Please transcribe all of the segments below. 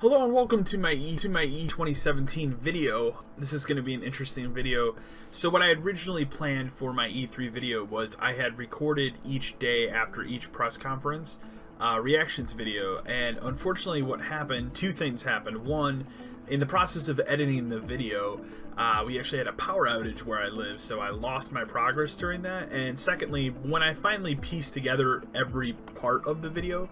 Hello and welcome to my E 2017 video. This is going to be an interesting video. So what I had originally planned for my E3 video was I had recorded each day after each press conference reactions video, and unfortunately what happened, two things happened. One, in the process of editing the video, we actually had a power outage where I live, so I lost my progress during that. And secondly, when I finally pieced together every part of the video,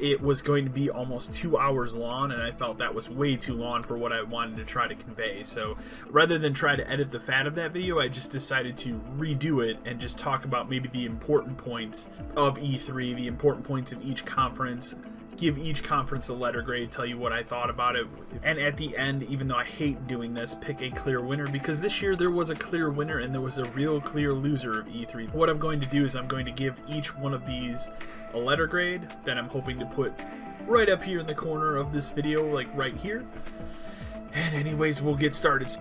it was going to be almost 2 hours long, and I felt that was way too long for what I wanted to try to convey. So rather than try to edit the fat of that video, I just decided to redo it and just talk about maybe the important points of E3, the important points of each conference, give each conference a letter grade, tell you what I thought about it, and at the end, even though I hate doing this, pick a clear winner, because this year there was a clear winner and there was a real clear loser of E3. What I'm going to do is I'm going to give each one of these a letter grade that I'm hoping to put right up here in the corner of this video, like right here. And anyways, we'll get started.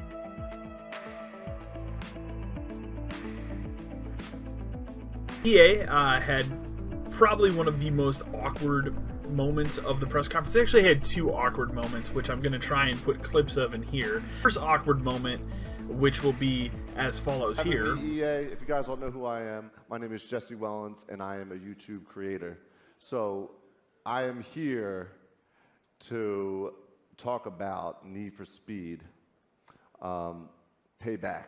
EA had probably one of the most awkward moments of the press conference. They actually had two awkward moments, which I'm going to try and put clips of in here. First awkward moment, which will be as follows here. EA, if you guys don't know who I am, my name is Jesse Wellens, and I am a YouTube creator. So I am here to talk about Need for Speed Payback.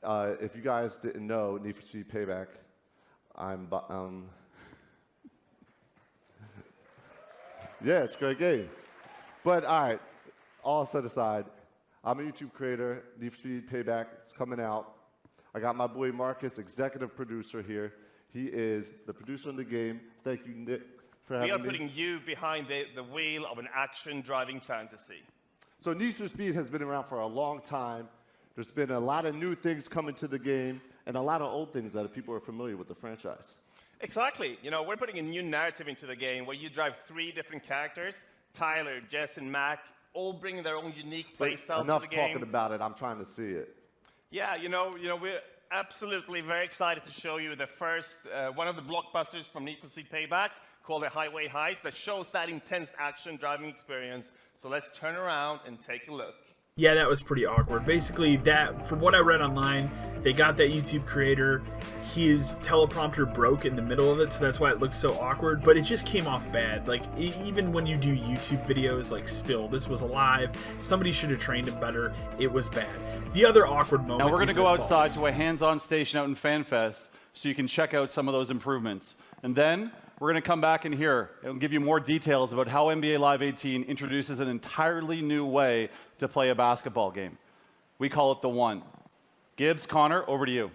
If you guys didn't know, Need for Speed Payback, yeah, it's a great game. But all right, all set aside, I'm a YouTube creator. Need for Speed Payback, it's coming out. I got my boy Marcus, executive producer here. He is the producer of the game. Thank you, Nick, for having me. We are putting you behind the wheel of an action-driving fantasy. So Need for Speed has been around for a long time. There's been a lot of new things coming to the game and a lot of old things that people are familiar with the franchise. Exactly. You know, we're putting a new narrative into the game where you drive three different characters, Tyler, Jess, and Mac, all bringing their own unique playstyle to the game. Enough talking about it. I'm trying to see it. Yeah, you know, we're absolutely very excited to show you the first, one of the blockbusters from Need for Speed Payback, called the Highway Heist, that shows that intense action driving experience. So let's turn around and take a look. Yeah, that was pretty awkward. Basically, that, from what I read online, they got that YouTube creator, his teleprompter broke in the middle of it, so that's why it looks so awkward, but it just came off bad. Like, even when you do YouTube videos, like, still, this was live. Somebody should have trained him better. It was bad. The other awkward moment. Now we're going to go outside to a hands-on station out in FanFest so you can check out some of those improvements. And then we're going to come back in here and give you more details about how NBA Live 18 introduces an entirely new way to play a basketball game. We call it the One. Gibbs, Connor, over to you.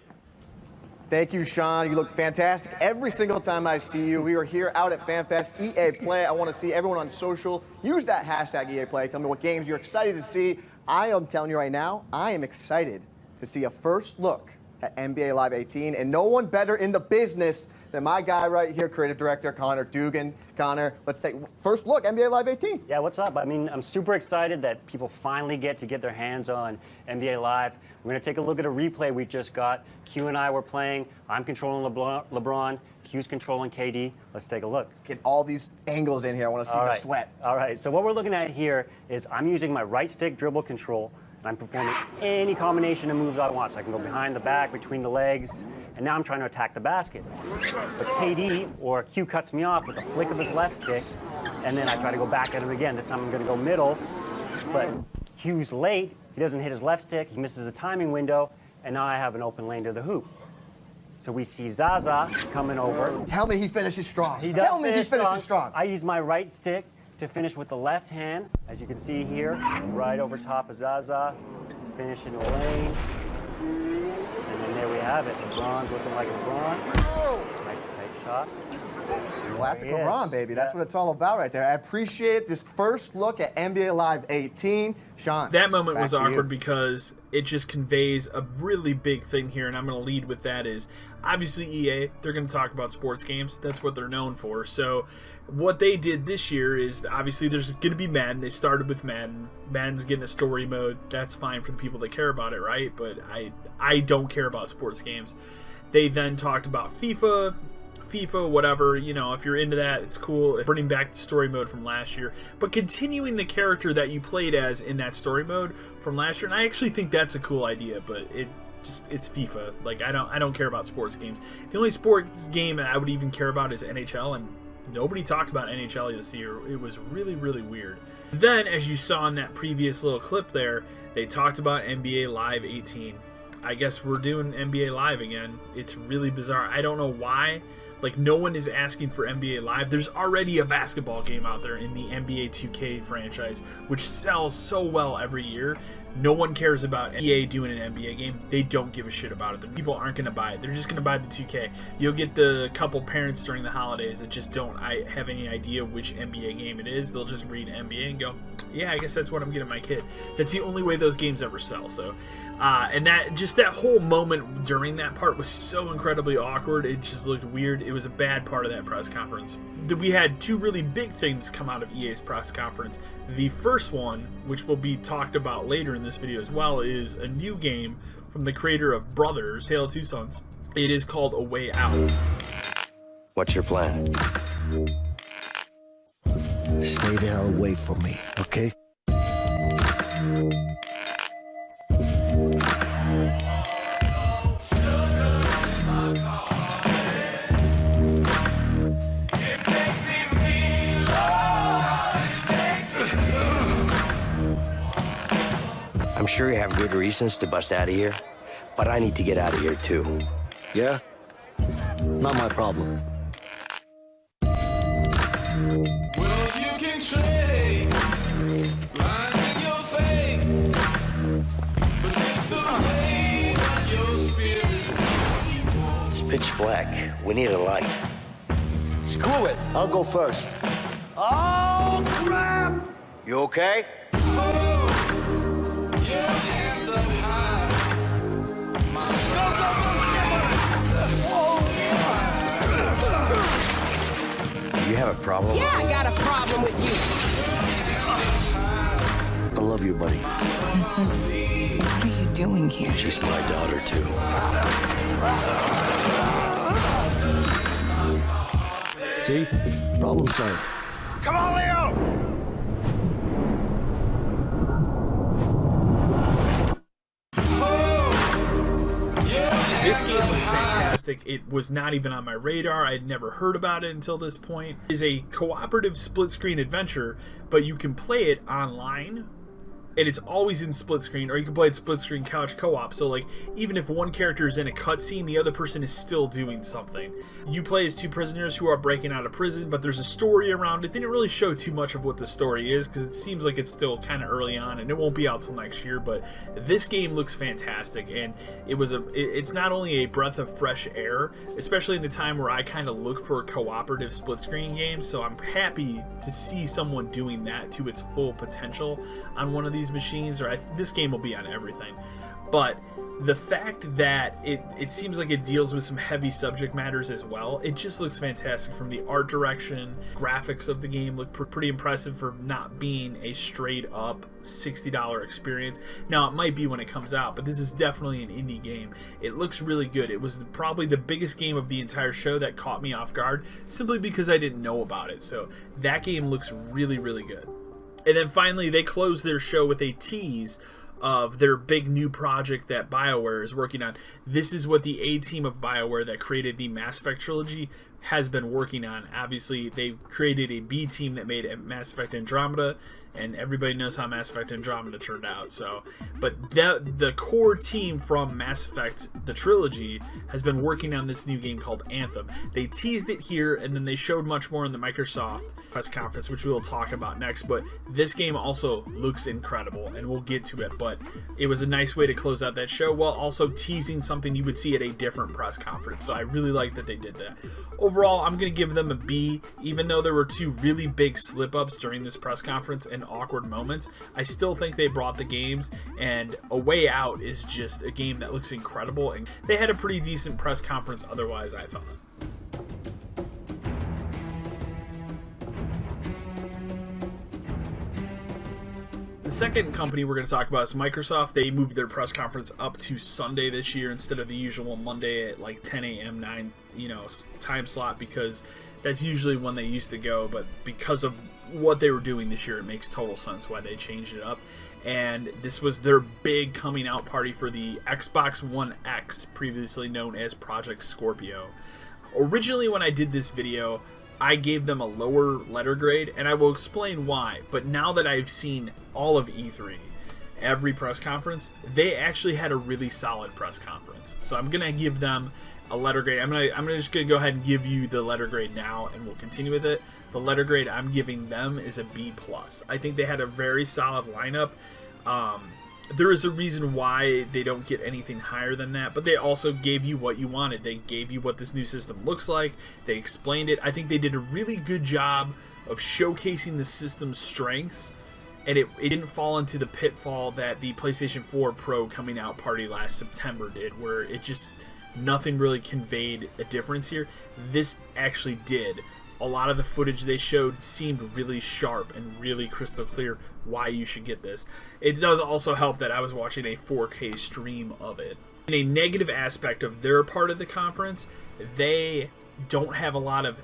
Thank you, Sean. You look fantastic every single time I see you. We are here out at FanFest EA Play. I want to see everyone on social use that hashtag EA Play. Tell me what games you're excited to see. I am telling you right now, I am excited to see a first look at NBA Live 18, and no one better in the business than my guy right here, creative director Connor Dugan. Connor, let's take first look, NBA Live 18. Yeah, what's up? I mean, I'm super excited that people finally get their hands on NBA Live. We're going to take a look at a replay we just got. Q and I were playing. I'm controlling LeBron. Q's controlling KD. Let's take a look. Get all these angles in here. I want to see the sweat. All right, so what we're looking at here is I'm using my right stick dribble control, and I'm performing any combination of moves I want. So I can go behind the back, between the legs, and now I'm trying to attack the basket. But KD, or Q, cuts me off with a flick of his left stick, and then I try to go back at him again. This time I'm going to go middle, but Q's late. He doesn't hit his left stick. He misses a timing window, and now I have an open lane to the hoop. So we see Zaza coming over. Tell me he finishes strong. He does. Tell me he finishes strong. I use my right stick to finish with the left hand, as you can see here, right over top of Zaza, finish in the lane. And then there we have it. LeBron's looking like LeBron. Nice tight shot. Classic LeBron, baby. That's what it's all about right there. I appreciate this first look at NBA Live 18. Sean, that moment was to awkward you. because it just conveys a really big thing here, and I'm going to lead with that is, obviously EA, they're going to talk about sports games. That's what they're known for. So what they did this year is, obviously there's going to be Madden. They started with Madden. Madden's getting a story mode. That's fine for the people that care about it, right? But I don't care about sports games. They then talked about FIFA. FIFA, whatever, you know, if you're into that, it's cool. Bringing back the story mode from last year, but continuing the character that you played as in that story mode from last year. And I actually think that's a cool idea, but it's FIFA. Like, I don't care about sports games. The only sports game that I would even care about is NHL, and nobody talked about NHL this year. It was really, really weird. Then, as you saw in that previous little clip there, they talked about NBA Live 18. I guess we're doing NBA Live again. It's really bizarre. I don't know why. Like, no one is asking for NBA Live. There's already a basketball game out there in the NBA 2K franchise, which sells so well every year. No one cares about EA doing an NBA game. They don't give a shit about it. The people aren't going to buy it. They're just going to buy the 2K. You'll get the couple parents during the holidays that just don't have any idea which NBA game it is. They'll just read NBA and go, yeah, I guess that's what I'm getting my kid. That's the only way those games ever sell. So, and that whole moment during that part was so incredibly awkward. It just looked weird. It was a bad part of that press conference. We had two really big things come out of EA's press conference. The first one, which will be talked about later in this video as well, is a new game from the creator of Brothers, Tale of Two Sons. It is called A Way Out. What's your plan? Stay the hell away from me, okay? I'm sure you have good reasons to bust out of here, but I need to get out of here too. Yeah? Not my problem. It's pitch black. We need a light. Screw it. I'll go first. Oh, crap! You okay? You have a problem? Yeah, I got a problem with you. I love you, buddy. Vincent, what are you doing here? She's my daughter, too. See? Problem solved. Come on, Leo! This game looks fantastic. It was not even on my radar. I'd never heard about it until this point. It is a cooperative split-screen adventure, but you can play it online, and it's always in split screen, or you can play it split screen couch co-op. So like, even if one character is in a cutscene, the other person is still doing something. You play as two prisoners who are breaking out of prison, but there's a story around it. They didn't really show too much of what the story is because it seems like it's still kind of early on, and it won't be out till next year. But this game looks fantastic, and it's not only a breath of fresh air, especially in the time where I kind of look for cooperative split screen games. So I'm happy to see someone doing that to its full potential on one of these machines, or this game will be on everything. But the fact that it seems like it deals with some heavy subject matters as well, it just looks fantastic. From the art direction, graphics of the game look pretty impressive for not being a straight up $60 experience. Now it might be when it comes out, but this is definitely an indie game. It looks really good. It was probably the biggest game of the entire show that caught me off guard, simply because I didn't know about it. So that game looks really, really good. And then finally, they closed their show with a tease of their big new project that BioWare is working on. This is what the A team of BioWare that created the Mass Effect trilogy has been working on. Obviously, they created a B team that made Mass Effect Andromeda, and everybody knows how Mass Effect Andromeda turned out. So, but the core team from Mass Effect, the trilogy, has been working on this new game called Anthem. They teased it here, and then they showed much more in the Microsoft press conference, which we will talk about next. But this game also looks incredible, and we'll get to it. But it was a nice way to close out that show while also teasing something you would see at a different press conference. So I really like that they did that. Overall, I'm going to give them a B. Even though there were two really big slip-ups during this press conference and awkward moments, I still think they brought the games, and A Way Out is just a game that looks incredible, and they had a pretty decent press conference otherwise, I thought. The second company we're going to talk about is Microsoft. They moved their press conference up to Sunday this year instead of the usual Monday at like 10 a.m. 9 time slot, because that's usually when they used to go. But because of what they were doing this year, it makes total sense why they changed it up. And this was their big coming out party for the Xbox One X, previously known as Project Scorpio. Originally, when I did this video, I gave them a lower letter grade, and I will explain why. But now that I've seen all of E3, every press conference, they actually had a really solid press conference. So I'm gonna give them a letter grade. I'm just gonna go ahead and give you the letter grade now, and we'll continue with it. The letter grade I'm giving them is a B+. I think they had a very solid lineup. There is a reason why they don't get anything higher than that, but they also gave you what you wanted. They gave you what this new system looks like. They explained it. I think they did a really good job of showcasing the system's strengths, and it didn't fall into the pitfall that the PlayStation 4 Pro coming out party last September did, where it just, nothing really conveyed a difference here. This actually did. A lot of the footage they showed seemed really sharp and really crystal clear why you should get this. It does also help that I was watching a 4K stream of it. In a negative aspect of their part of the conference, they don't have a lot of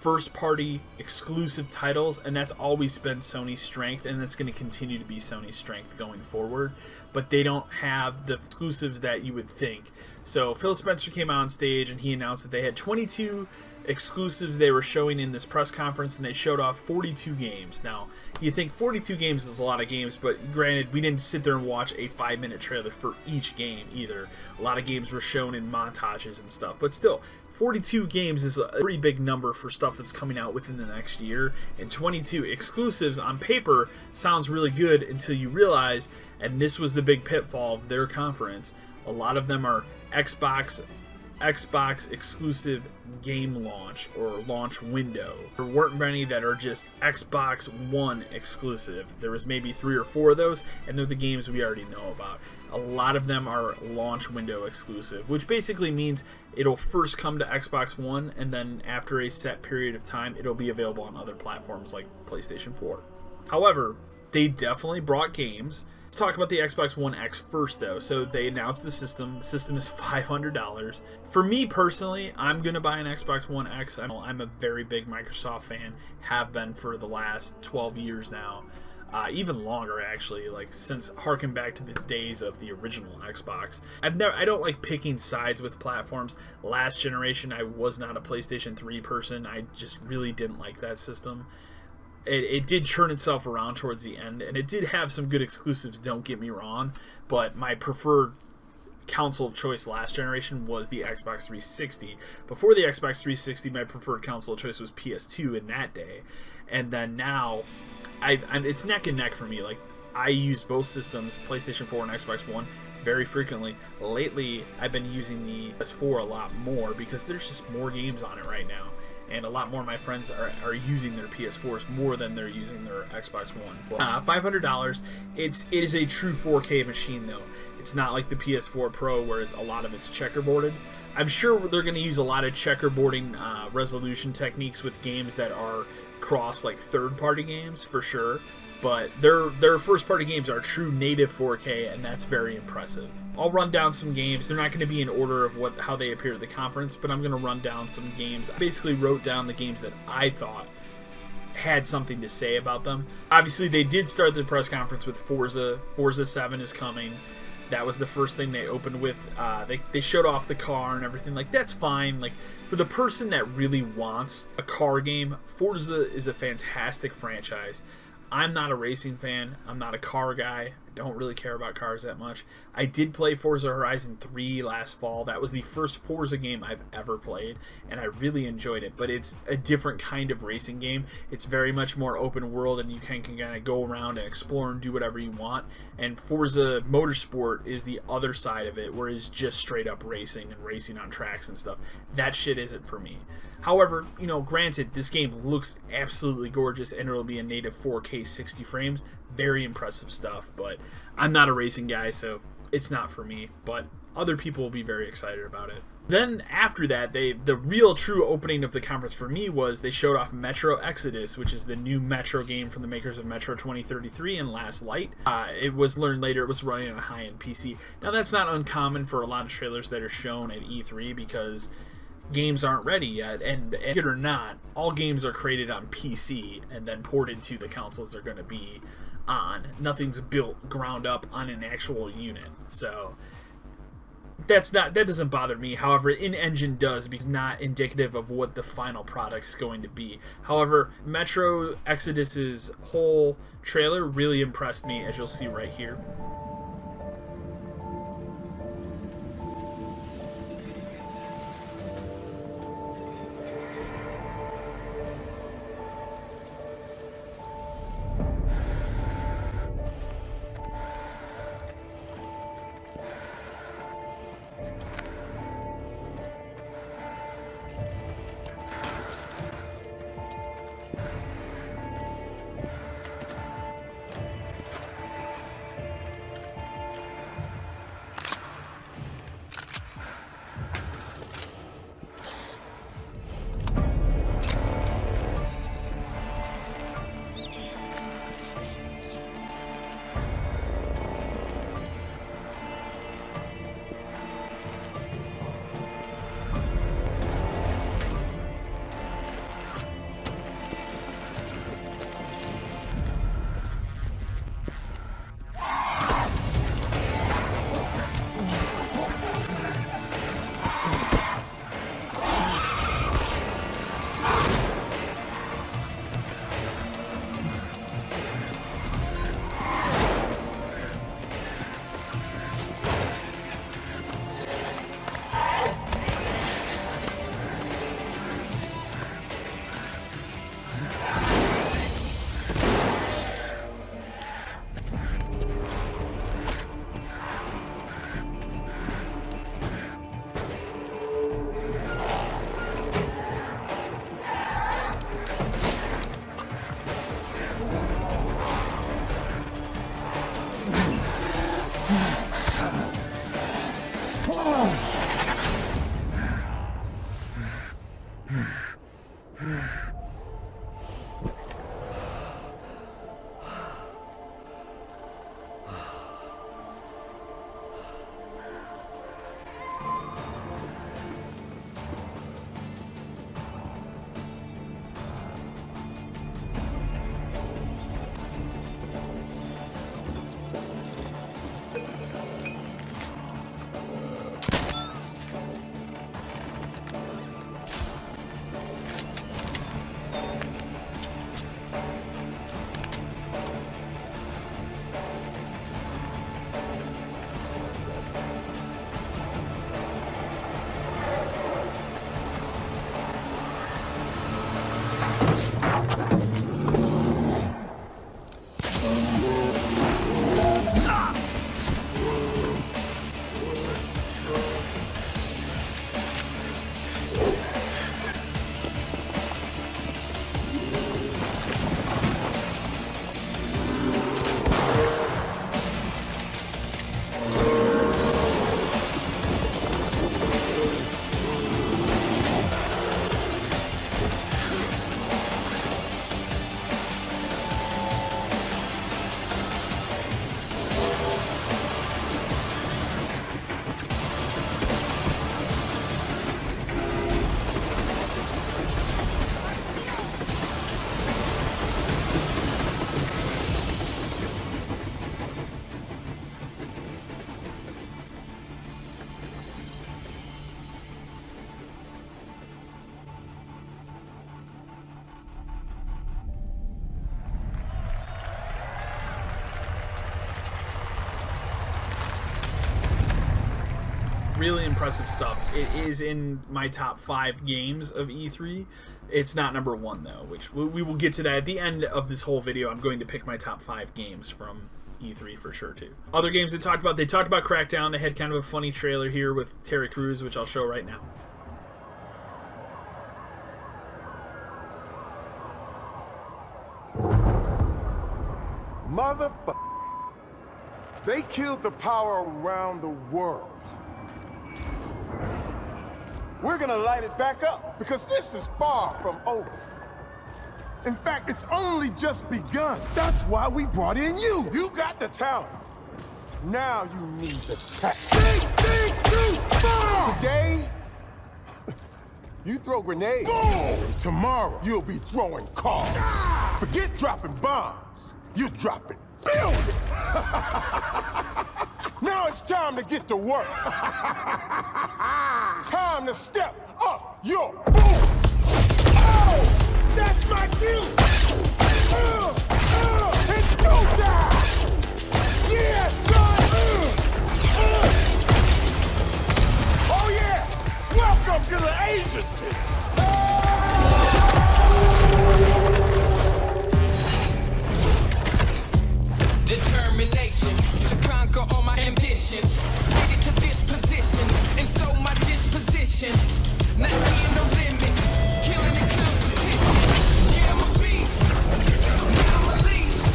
first-party exclusive titles, and that's always been Sony's strength, and that's going to continue to be Sony's strength going forward. But they don't have the exclusives that you would think. So Phil Spencer came out on stage, and he announced that they had 22 exclusives they were showing in this press conference, and they showed off 42 games. Now, you think 42 games is a lot of games, but granted, we didn't sit there and watch a 5-minute trailer for each game either. A lot of games were shown in montages and stuff, but still, 42 games is a pretty big number for stuff that's coming out within the next year, and 22 exclusives on paper sounds really good until you realize, and this was the big pitfall of their conference, a lot of them are Xbox exclusive game launch or launch window. There weren't many that are just Xbox One exclusive. There was maybe 3 or 4 of those, and they're the games we already know about. A lot of them are launch window exclusive, which basically means it'll first come to Xbox One, and then after a set period of time, it'll be available on other platforms like PlayStation 4. However, they definitely brought games. Let's talk about the Xbox One X first, though. So they announced the system. The system is $500. For me personally, I'm going to buy an Xbox One X. I'm a very big Microsoft fan, have been for the last 12 years now. Even longer, actually, like since harken back to the days of the original Xbox. I don't like picking sides with platforms. Last generation, I was not a PlayStation 3 person. I just really didn't like that system. It did churn itself around towards the end, and it did have some good exclusives, don't get me wrong, but my preferred console of choice last generation was the Xbox 360. Before the Xbox 360, my preferred console of choice was PS2 in that day, and then now, it's neck and neck for me. Like, I use both systems, PlayStation 4 and Xbox One, very frequently. Lately, I've been using the PS4 a lot more because there's just more games on it right now. And a lot more of my friends are using their PS4s more than they're using their Xbox One. $500. It is a true 4K machine, though. It's not like the PS4 Pro where a lot of it's checkerboarded. I'm sure they're going to use a lot of checkerboarding resolution techniques with games that are cross like third-party games for sure. But their first-party games are true native 4K, and that's very impressive. I'll run down some games. They're not going to be in order of how they appear at the conference, but I'm going to run down some games. I basically wrote down the games that I thought had something to say about them. Obviously, they did start the press conference with Forza. Forza 7 is coming. That was the first thing they opened with. They showed off the car and everything. Like, that's fine. Like, for the person that really wants a car game, Forza is a fantastic franchise. I'm not a racing fan. I'm not a car guy. I don't really care about cars that much. I did play Forza Horizon 3 last fall. That was the first Forza game I've ever played, and I really enjoyed it. But it's a different kind of racing game. It's very much more open world, and you can kind of go around and explore and do whatever you want. And Forza Motorsport is the other side of it, where it's just straight up racing and racing on tracks and stuff. That shit isn't for me. However, you know, granted, this game looks absolutely gorgeous, and it'll be a native 4K 60 frames. Very impressive stuff, but I'm not a racing guy, so it's not for me. But other people will be very excited about it. Then after that, the real true opening of the conference for me was they showed off Metro Exodus, which is the new Metro game from the makers of Metro 2033 and Last Light. It was learned later it was running on a high-end PC. Now that's not uncommon for a lot of trailers that are shown at E3 because games aren't ready yet, and get it or not, all games are created on PC and then ported to the consoles they're going to be on. Nothing's built ground up on an actual unit, so that doesn't bother me. However, in-engine does, because it's not indicative of what the final product's going to be. However, Metro Exodus's whole trailer really impressed me, as you'll see right here. Really impressive stuff. It is in my top 5 games of E3. It's not number 1 though, which we will get to that at the end of this whole video. I'm going to pick my top 5 games from E3 for sure too. Other games they talked about Crackdown. They had kind of a funny trailer here with Terry Crews, which I'll show right now. Motherfucker. They killed the power around the world. we're gonna light it back up because this is far from over. In fact, it's only just begun. That's why we brought in you. You got the talent. Now you need the tech. Big things too far! Today, you throw grenades. Boom! Tomorrow, you'll be throwing cars. Forget dropping bombs. You're dropping buildings. Now it's time to get to work. Time to step up your boom. Oh, that's my cue. It's go time. Yeah, son. Oh yeah. Welcome to the agency. Determination to conquer all my ambitions. Get to this position, and so my disposition. Not seeing no limits, killing the competition. Yeah, I'm a beast. Now I'm released.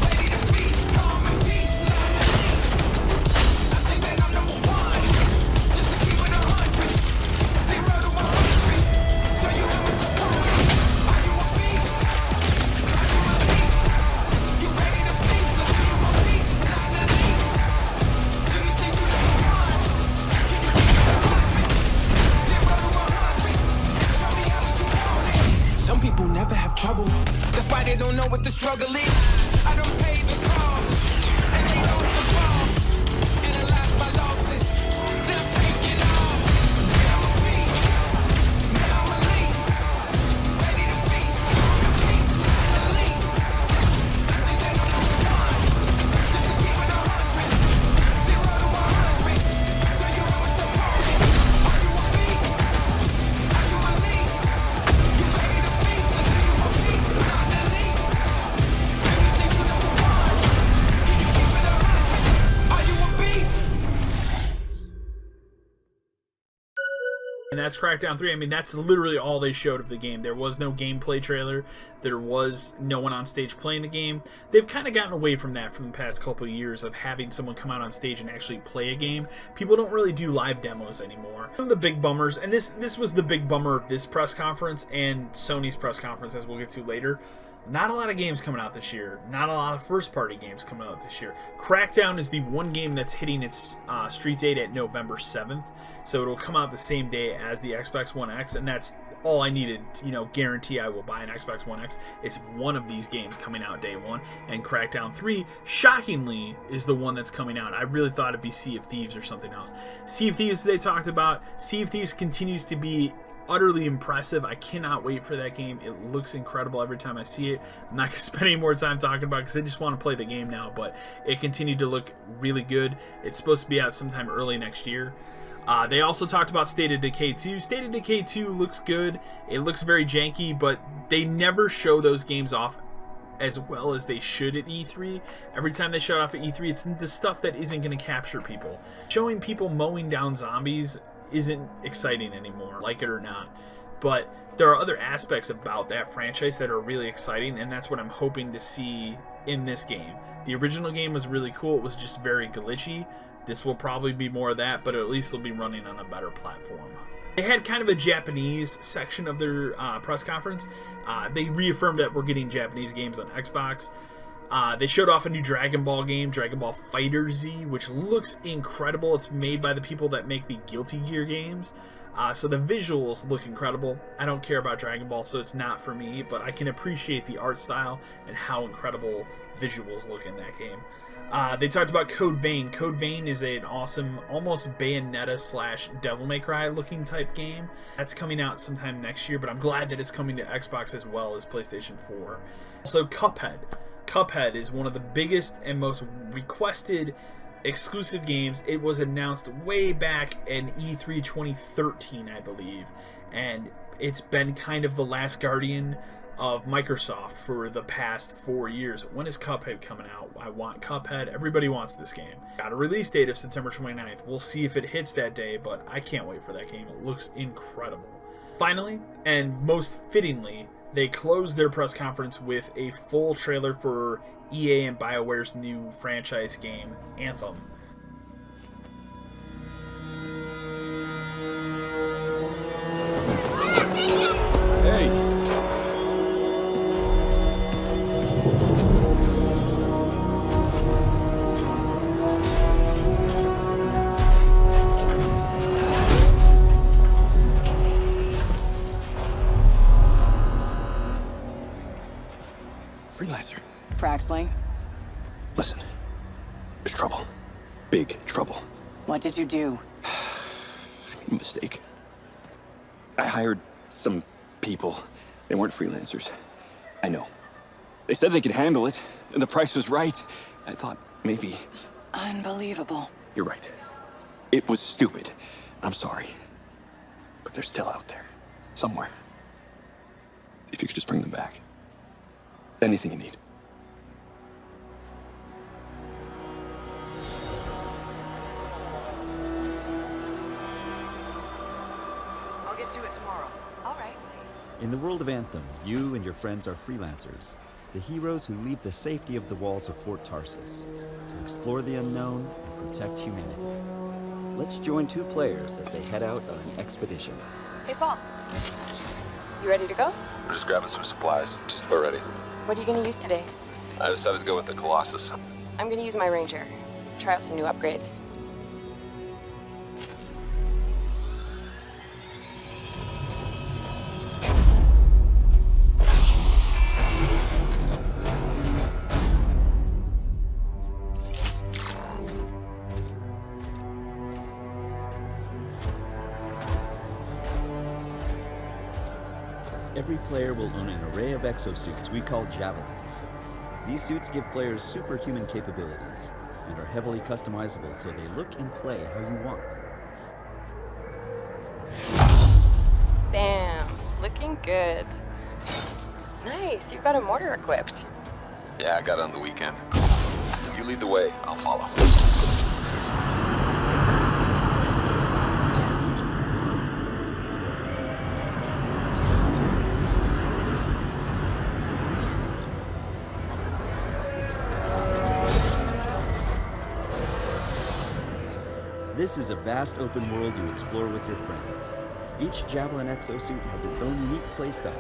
Ready to feast, calm and peace, not the least. I think that I'm number one. Just to keep it 100. 0 to 100. So you have a opponent. Are you a beast? Are you a beast? You ready to feast? Or do you a beast? Not the least. Do you think you're number one? Can you keep it 100? 0 to 100. Show me how to own it. Some people never have trouble. That's why they don't know what the struggle is. I don't pay the cost, and they don't hit the boss. Analyze my losses. Now take it off. Yeah, I'm a beast. Now I'm released. Ready to feast. Peace, not the least. I think that I'm number one. Just to keep it 100. 0 to 100. So you have a opponent. Are you a beast? Are you released? You ready to feast? Or do you a beast? Not the least. Do you think you're number one? Can you keep it 100? Are you a beast? And that's Crackdown 3. I mean, that's literally all they showed of the game. There was no gameplay trailer. There was no one on stage playing the game. They've kind of gotten away from that from the past couple of years of having someone come out on stage and actually play a game. People don't really do live demos anymore. One of the big bummers, and this was the big bummer of this press conference and Sony's press conference, as we'll get to later. Not a lot of games coming out this year. Not a lot of first-party games coming out this year. Crackdown is the one game that's hitting its street date at November 7th, so it'll come out the same day as the Xbox One X, and that's all I needed, guarantee I will buy an Xbox One X. It's one of these games coming out day one, and Crackdown 3, shockingly, is the one that's coming out. I really thought it'd be Sea of Thieves or something else. Sea of Thieves they talked about. Sea of Thieves continues to be utterly impressive. I cannot wait for that game. It looks incredible every time I see it. I'm not going to spend any more time talking about it because I just want to play the game now, but it continued to look really good. It's supposed to be out sometime early next year. They also talked about State of Decay 2. State of Decay 2 looks good. It looks very janky, but they never show those games off as well as they should at E3. Every time they show it off at E3, it's the stuff that isn't going to capture people. Showing people mowing down zombies isn't exciting anymore, like it or not. But there are other aspects about that franchise that are really exciting, and that's what I'm hoping to see in this game. The original game was really cool. It was just very glitchy. This will probably be more of that, but at least it'll be running on a better platform. They had kind of a Japanese section of their press conference. They reaffirmed that we're getting Japanese games on Xbox. They showed off a new Dragon Ball game, Dragon Ball FighterZ, which looks incredible. It's made by the people that make the Guilty Gear games. So the visuals look incredible. I don't care about Dragon Ball, so it's not for me, but I can appreciate the art style and how incredible visuals look in that game. They talked about Code Vein. Code Vein is an awesome, almost Bayonetta / Devil May Cry looking type game. That's coming out sometime next year, but I'm glad that it's coming to Xbox as well as PlayStation 4. Also, Cuphead. Cuphead is one of the biggest and most requested exclusive games. It was announced way back in E3 2013, I believe, and it's been kind of the last guardian of Microsoft for the past 4 years. When is Cuphead coming out? I want Cuphead. Everybody wants this game. Got a release date of September 29th. We'll see if it hits that day, but I can't wait for that game. It looks incredible. Finally, and most fittingly, they closed their press conference with a full trailer for EA and BioWare's new franchise game, Anthem. Listen, there's trouble. Big trouble. What did you do? I made a mistake. I hired some people. They weren't freelancers. I know. They said they could handle it, and the price was right. I thought maybe... Unbelievable. You're right. It was stupid. I'm sorry. But they're still out there. Somewhere. If you could just bring them back. Anything you need. I'll get to it tomorrow. All right. In the world of Anthem, you and your friends are freelancers, the heroes who leave the safety of the walls of Fort Tarsus to explore the unknown and protect humanity. Let's join 2 players as they head out on an expedition. Hey, Paul. You ready to go? We're just grabbing some supplies, just about ready. What are you going to use today? I decided to go with the Colossus. I'm going to use my Ranger. Try out some new upgrades. Every player will own an array of exosuits we call Javelins. These suits give players superhuman capabilities and are heavily customizable so they look and play how you want. Bam. Looking good. Nice. You've got a mortar equipped. Yeah, I got it on the weekend. You lead the way, I'll follow. This is a vast open world you explore with your friends. Each Javelin exosuit has its own unique playstyle.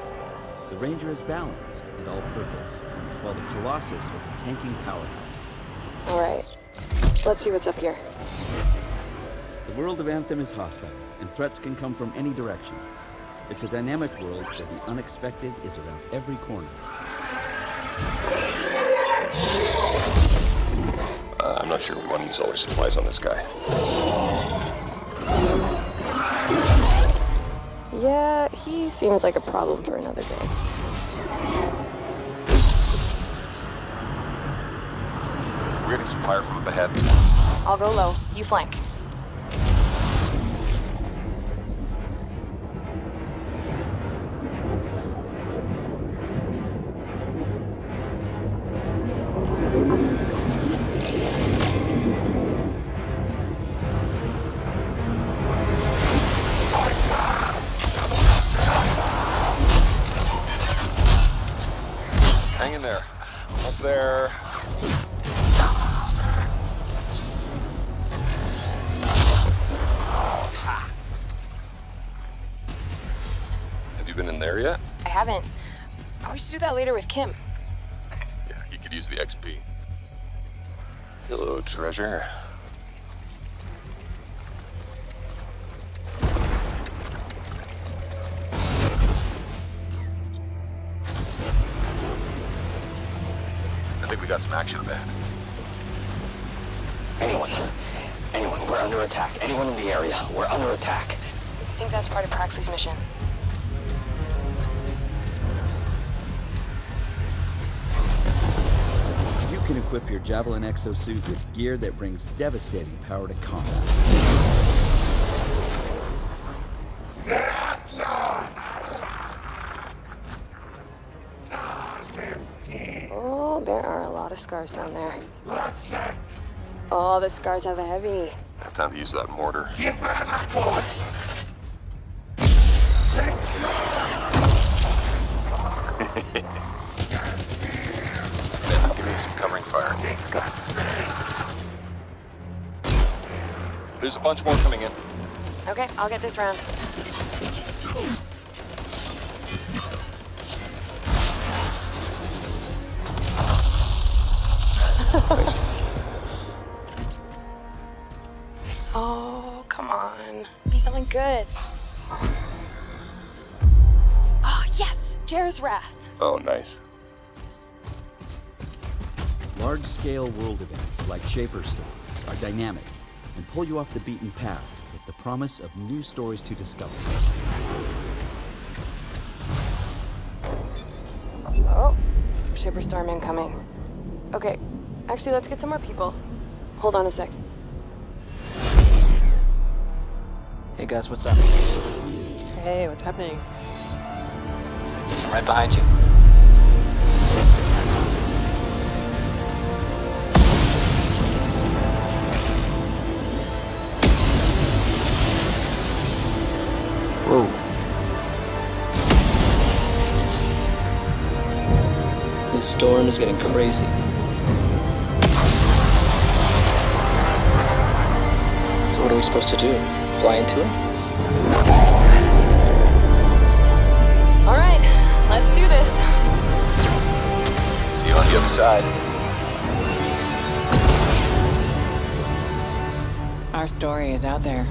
The Ranger is balanced and all-purpose, while the Colossus is a tanking powerhouse. All right. Let's see what's up here. The world of Anthem is hostile, and threats can come from any direction. It's a dynamic world where the unexpected is around every corner. I'm not sure we want to use all our supplies on this guy. Yeah, he seems like a problem for another day. We're getting some fire from up ahead. I'll go low. You flank. Hang in there. Almost there. Have you been in there yet? I haven't. Oh, we should do that later with Kim. Yeah, you could use the XP. Hello, treasure. I think we got some action ahead. Anyone, we're under attack. Anyone in the area, we're under attack. I think that's part of Praxley's mission. You can equip your Javelin exosuit with gear that brings devastating power to combat. Oh, there are a lot of scars down there. Oh, the scars have a heavy. Have time to use that mortar. Give me some covering fire. There's a bunch more coming in. Okay, I'll get this round. Thanks. Oh, come on. Be something good. Oh, yes! Jar's Wrath. Oh, nice. Large-scale world events like Shaper Stories are dynamic and pull you off the beaten path with the promise of new stories to discover. Oh, Shaper Storm incoming. Okay, actually, let's get some more people. Hold on a sec. Hey guys, what's up? Hey, what's happening? I'm right behind you. Whoa. This storm is getting crazy. So what are we supposed to do? Fly into it? All right, let's do this. See you on the other side. Our story is out there.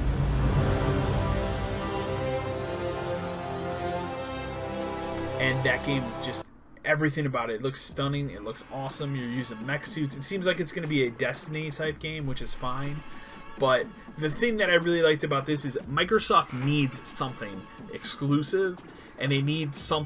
And that game, just everything about it looks stunning. It looks awesome. You're using mech suits. It seems like it's going to be a Destiny type game, which is fine. But the thing that I really liked about this is Microsoft needs something exclusive, and they need some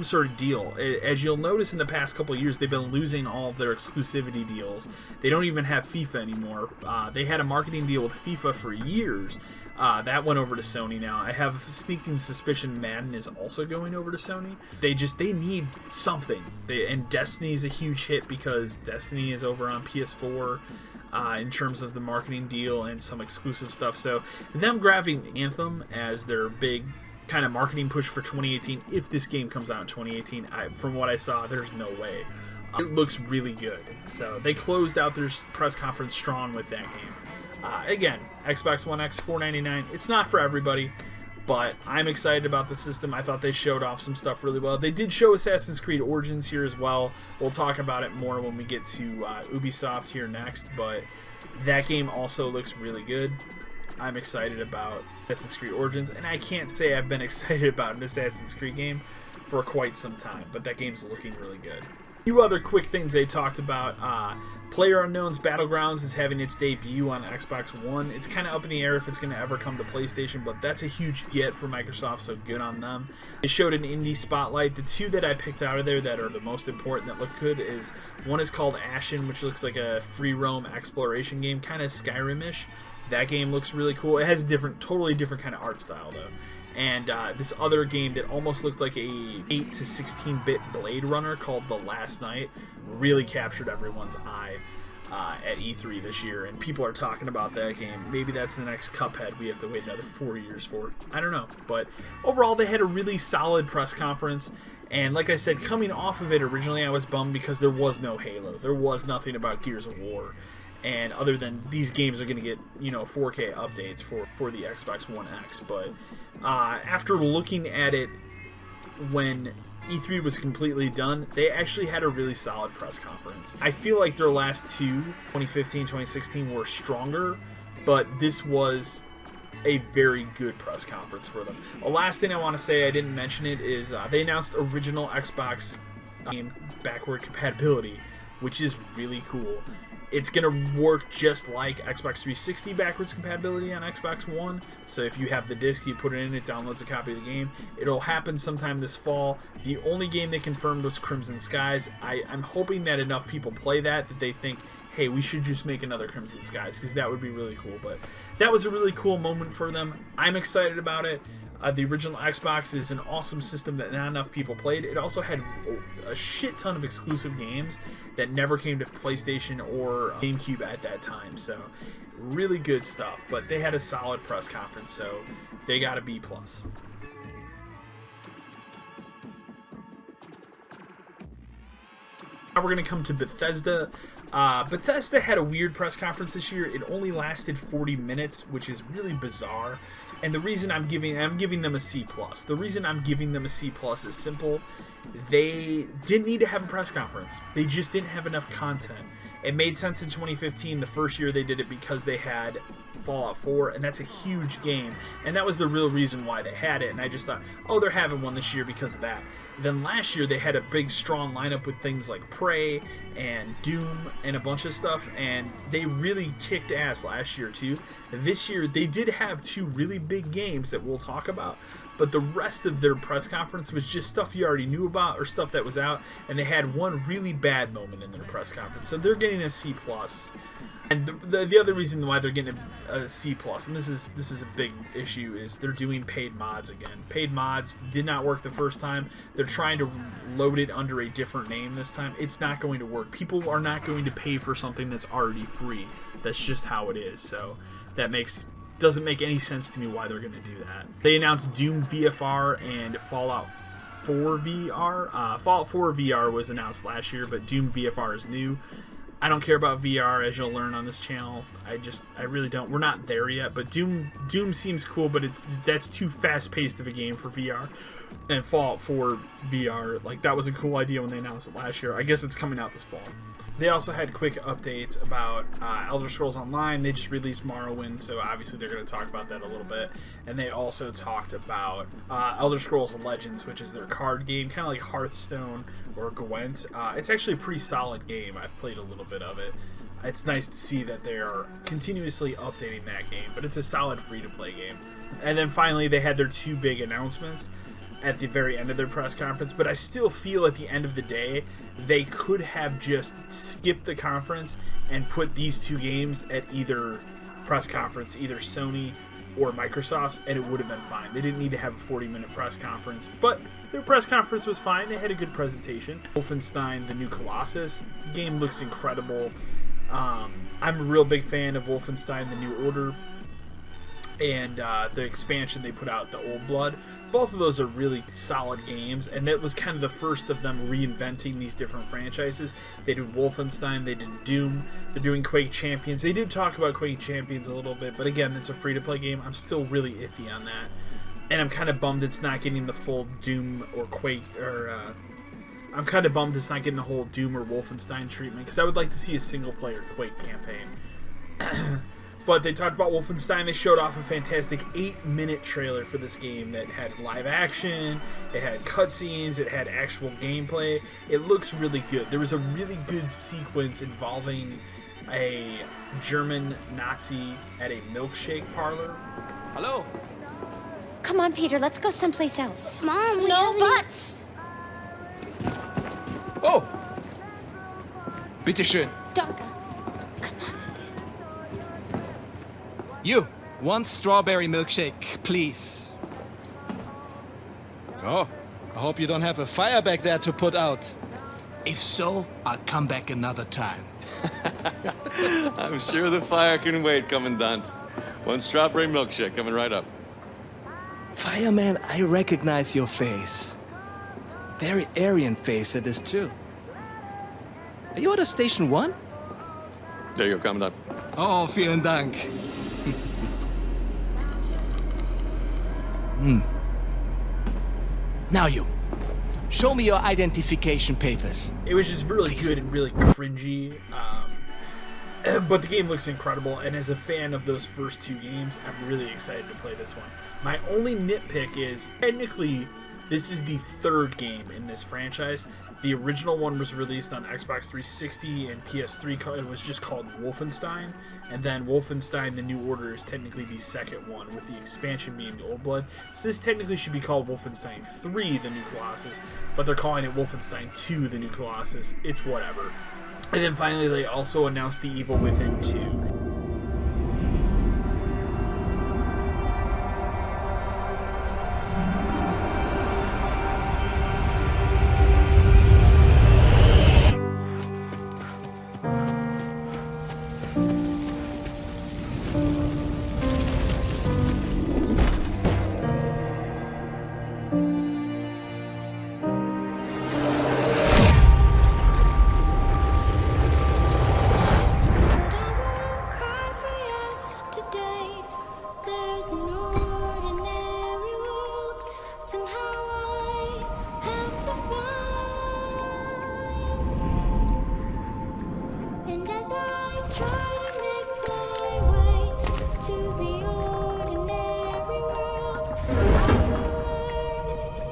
sort of deal. As you'll notice in the past couple of years, they've been losing all of their exclusivity deals. They don't even have FIFA anymore. They had a marketing deal with FIFA for years. That went over to Sony now. I have a sneaking suspicion Madden is also going over to Sony. They need something. And Destiny's a huge hit because Destiny is over on PS4 in terms of the marketing deal and some exclusive stuff. So them grabbing Anthem as their big kind of marketing push for 2018, if this game comes out in 2018, from what I saw, there's no way. It looks really good. So they closed out their press conference strong with that game. Again, Xbox One X, $499. It's not for everybody, but I'm excited about the system. I thought they showed off some stuff really well. They did show Assassin's Creed Origins here as well. We'll talk about it more when we get to Ubisoft here next, but that game also looks really good. I'm excited about Assassin's Creed Origins, and I can't say I've been excited about an Assassin's Creed game for quite some time, but that game's looking really good. A few other quick things they talked about. PlayerUnknown's Battlegrounds is having its debut on Xbox One. It's kind of up in the air if it's going to ever come to PlayStation, but that's a huge get for Microsoft, so good on them. They showed an indie spotlight. The two that I picked out of there that are the most important that look good is, one is called Ashen, which looks like a free roam exploration game, kind of Skyrim-ish. That game looks really cool. It has a totally different kind of art style though. And this other game that almost looked like a 8 to 16-bit Blade Runner called The Last Night really captured everyone's eye at E3 this year, and people are talking about that game. Maybe that's the next Cuphead we have to wait another 4 years for. I don't know, but overall they had a really solid press conference. And like I said, coming off of it originally, I was bummed because there was no Halo. There was nothing about Gears of War. And other than these games are going to get, 4K updates for the Xbox One X. But after looking at it when E3 was completely done, they actually had a really solid press conference. I feel like their last two, 2015, 2016, were stronger, but this was a very good press conference for them. The last thing I want to say, I didn't mention it, is they announced original Xbox game backward compatibility, which is really cool. It's going to work just like Xbox 360 backwards compatibility on Xbox One. So if you have the disc, you put it in, it downloads a copy of the game. It'll happen sometime this fall. The only game they confirmed was Crimson Skies. I'm hoping that enough people play that they think, hey, we should just make another Crimson Skies, because that would be really cool. But that was a really cool moment for them. I'm excited about it. The original Xbox is an awesome system that not enough people played. It also had a shit ton of exclusive games that never came to PlayStation or GameCube at that time. So really good stuff. But they had a solid press conference, so they got a B+. Now we're going to come to Bethesda. Bethesda had a weird press conference this year. It only lasted 40 minutes, which is really bizarre. And the reason I'm giving them a C+. The reason I'm giving them a C+ is simple. They didn't need to have a press conference. They just didn't have enough content. It made sense in 2015, the first year they did it, because they had Fallout 4, and that's a huge game. And that was the real reason why they had it. And I just thought, oh, they're having one this year because of that. Then last year they had a big strong lineup with things like Prey and Doom and a bunch of stuff, and they really kicked ass last year too. This year they did have 2 really big games that we'll talk about, but the rest of their press conference was just stuff you already knew about or stuff that was out, and they had one really bad moment in their press conference, so they're getting a C+. And the other reason why they're getting a C+, and this is a big issue, is they're doing paid mods again. Paid mods did not work the first time. They're trying to load it under a different name this time. It's not going to work. People are not going to pay for something that's already free. That's just how it is. So that doesn't make any sense to me why they're going to do that. They announced Doom VFR and Fallout 4 VR. Fallout 4 VR was announced last year, but Doom VFR is new. I don't care about VR, as you'll learn on this channel. I really don't. We're not there yet, but Doom seems cool, but that's too fast-paced of a game for VR. And Fallout 4 VR, like, that was a cool idea when they announced it last year. I guess it's coming out this fall. They also had quick updates about Elder Scrolls Online. They just released Morrowind, so obviously they're going to talk about that a little bit. And they also talked about Elder Scrolls Legends, which is their card game, kind of like Hearthstone or Gwent. It's actually a pretty solid game. I've played a little bit of it. It's nice to see that they are continuously updating that game, but it's a solid free-to-play game. And then finally, they had their 2 big announcements at the very end of their press conference, but I still feel at the end of the day they could have just skipped the conference and put these 2 games at either press conference, either Sony or Microsoft's, and it would have been fine. They didn't need to have a 40-minute press conference, but their press conference was fine. They had a good presentation. Wolfenstein: The New Colossus. The game looks incredible. I'm a real big fan of Wolfenstein: The New Order and the expansion they put out, The Old Blood. Both of those are really solid games, and that was kind of the first of them reinventing these different franchises. They did Wolfenstein, they did Doom, they're doing Quake Champions. They did talk about Quake Champions a little bit, but again, it's a free-to-play game. I'm still really iffy on that, and I'm kind of bummed it's not getting the full Doom or Quake, or I'm kind of bummed it's not getting the whole Doom or Wolfenstein treatment, because I would like to see a single-player Quake campaign. But they talked about Wolfenstein. They showed off a fantastic 8-minute trailer for this game that had live action, it had cutscenes, it had actual gameplay. It looks really good. There was a really good sequence involving a German Nazi at a milkshake parlor. Hello? Come on, Peter, let's go someplace else. Mom, we no haven't... buts! Oh! Bitteschön. Danke. You, 1 strawberry milkshake, please. Oh, I hope you don't have a fire back there to put out. If so, I'll come back another time. I'm sure the fire can wait, Commandant. 1 strawberry milkshake coming right up. Fireman, I recognize your face. Very Aryan face it is too. Are you out of Station 1? There you go, Commandant. Oh, vielen Dank. Now you. Show me your identification papers. It was just really good and really cringy. But the game looks incredible, and as a fan of those first 2 games, I'm really excited to play this one. My only nitpick is, technically, this is the 3rd game in this franchise. The original one was released on Xbox 360 and PS3. It was just called Wolfenstein. And then Wolfenstein: The New Order is technically the 2nd one, with the expansion being The Old Blood. So this technically should be called Wolfenstein 3: The New Colossus, but they're calling it Wolfenstein 2: The New Colossus. It's whatever. And then finally, they also announced The Evil Within 2.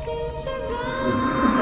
To survive.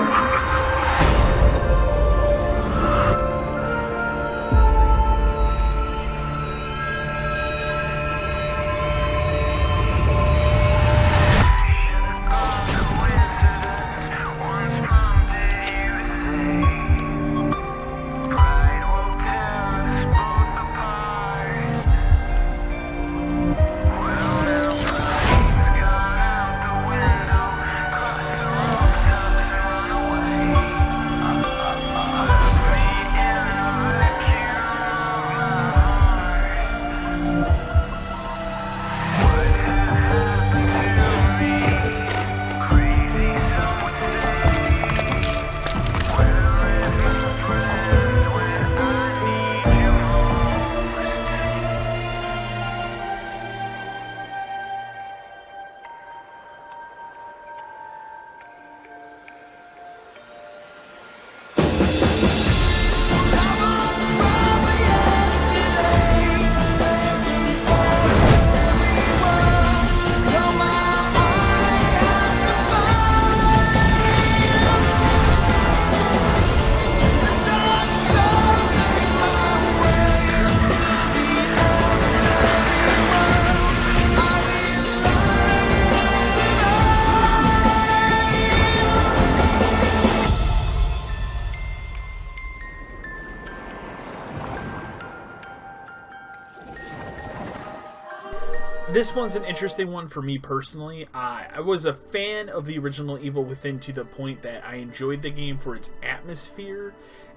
This one's an interesting one for me personally. I was a fan of the original Evil Within to the point that I enjoyed the game for its atmosphere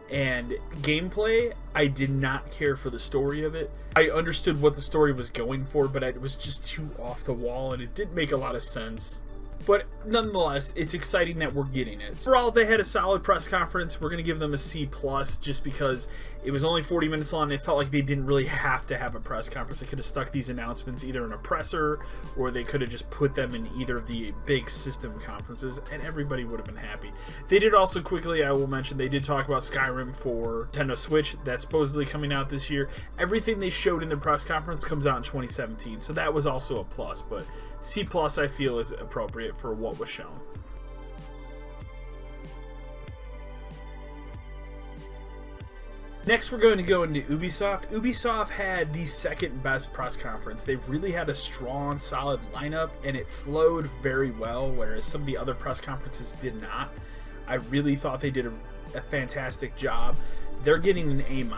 and gameplay. I did not care for the story of it. I understood what the story was going for, but it was just too off the wall and it didn't make a lot of sense. But nonetheless, it's exciting that we're getting it. Overall, they had a solid press conference. We're going to give them a C+, just because it was only 40 minutes long. It felt like they didn't really have to have a press conference. They could have stuck these announcements either in a presser, or they could have just put them in either of the big system conferences, and everybody would have been happy. They did also, quickly, I will mention, they did talk about Skyrim for Nintendo Switch. That's supposedly coming out this year. Everything they showed in the press conference comes out in 2017, so that was also a plus, but C+, I feel, is appropriate for what was shown. Next, we're going to go into Ubisoft. Ubisoft had the second best press conference. They really had a strong, solid lineup, and it flowed very well, whereas some of the other press conferences did not. I really thought they did a fantastic job. They're getting an A-.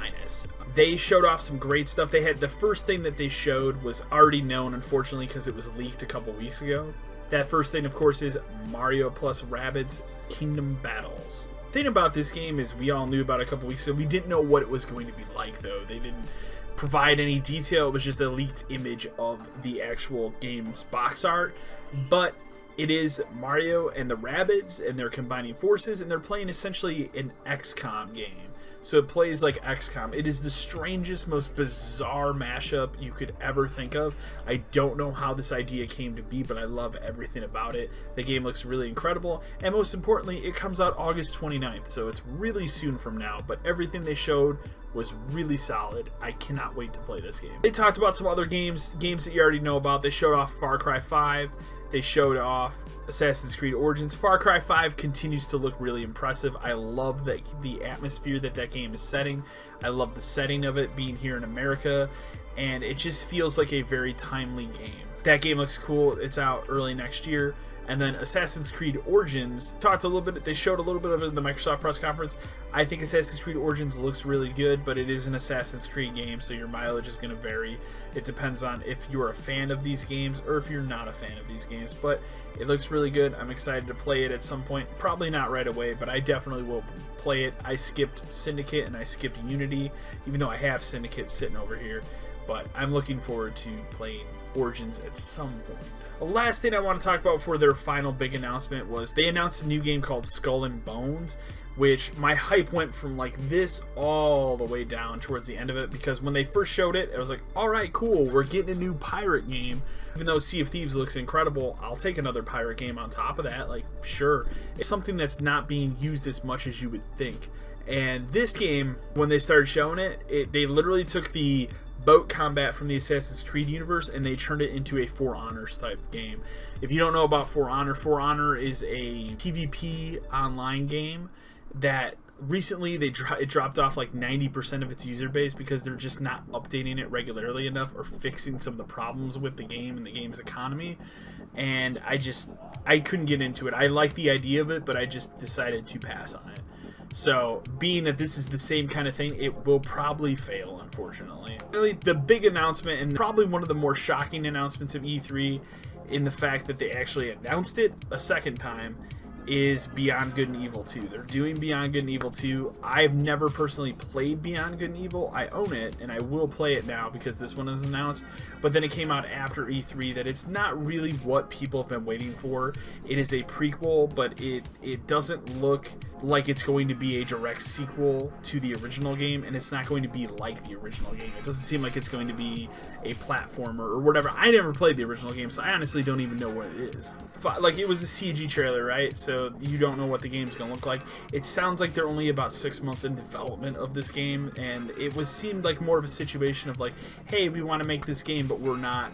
They showed off some great stuff. They had the first thing that they showed was already known, unfortunately, because it was leaked a couple weeks ago. That first thing, of course, is Mario plus Rabbids Kingdom Battles. The thing about this game is we all knew about it a couple weeks ago. We didn't know what it was going to be like, though. They didn't provide any detail. It was just a leaked image of the actual game's box art. But it is Mario and the Rabbids, and they're combining forces, and they're playing essentially an XCOM game. So it plays like XCOM. It is the strangest, most bizarre mashup you could ever think of. I don't know how this idea came to be, but I love everything about it. The game looks really incredible, and most importantly, it comes out August 29th, so it's really soon from now, but everything they showed was really solid. I cannot wait to play this game. They talked about some other games that you already know about. They showed off Far Cry 5. They showed off Assassin's Creed Origins. Far Cry 5 continues to look really impressive. I love the atmosphere that game is setting. I love the setting of it being here in America, and it just feels like a very timely game. That game looks cool. It's out early next year. And then Assassin's Creed Origins, they showed a little bit of it in the Microsoft press conference. I think Assassin's Creed Origins looks really good, but it is an Assassin's Creed game, so your mileage is going to vary. It depends on if you're a fan of these games or if you're not a fan of these games, but it looks really good. I'm excited to play it at some point. Probably not right away, but I definitely will play it. I skipped Syndicate and I skipped Unity, even though I have Syndicate sitting over here, but I'm looking forward to playing Origins at some point. The last thing I want to talk about before their final big announcement was they announced a new game called Skull and Bones, which my hype went from like this all the way down towards the end of it, because when they first showed it, I was like, alright, cool, we're getting a new pirate game. Even though Sea of Thieves looks incredible, I'll take another pirate game on top of that, like, sure. It's something that's not being used as much as you would think. And this game, when they started showing it, they literally took the boat combat from the Assassin's Creed universe and they turned it into a For Honors type game. If you don't know about For Honor is a PvP online game that recently it dropped off like 90% of its user base because they're just not updating it regularly enough or fixing some of the problems with the game and the game's economy. And I couldn't get into it. I like the idea of it, but I just decided to pass on it. So, being that this is the same kind of thing, it will probably fail, unfortunately. Really, the big announcement, and probably one of the more shocking announcements of E3, in the fact that they actually announced it a second time, is Beyond Good and Evil 2. They're doing Beyond Good and Evil 2. I've never personally played Beyond Good and Evil. I own it, and I will play it now because this one is announced. But then it came out after E3 that it's not really what people have been waiting for. It is a prequel, but it doesn't look like it's going to be a direct sequel to the original game, and it's not going to be like the original game. It doesn't seem like it's going to be a platformer or whatever. I never played the original game, so I honestly don't even know what it is. Like, it was a CG trailer, right? So you don't know what the game's gonna look like. It sounds like they're only about 6 months in development of this game, and it seemed like more of a situation of like, hey, we want to make this game, but we're not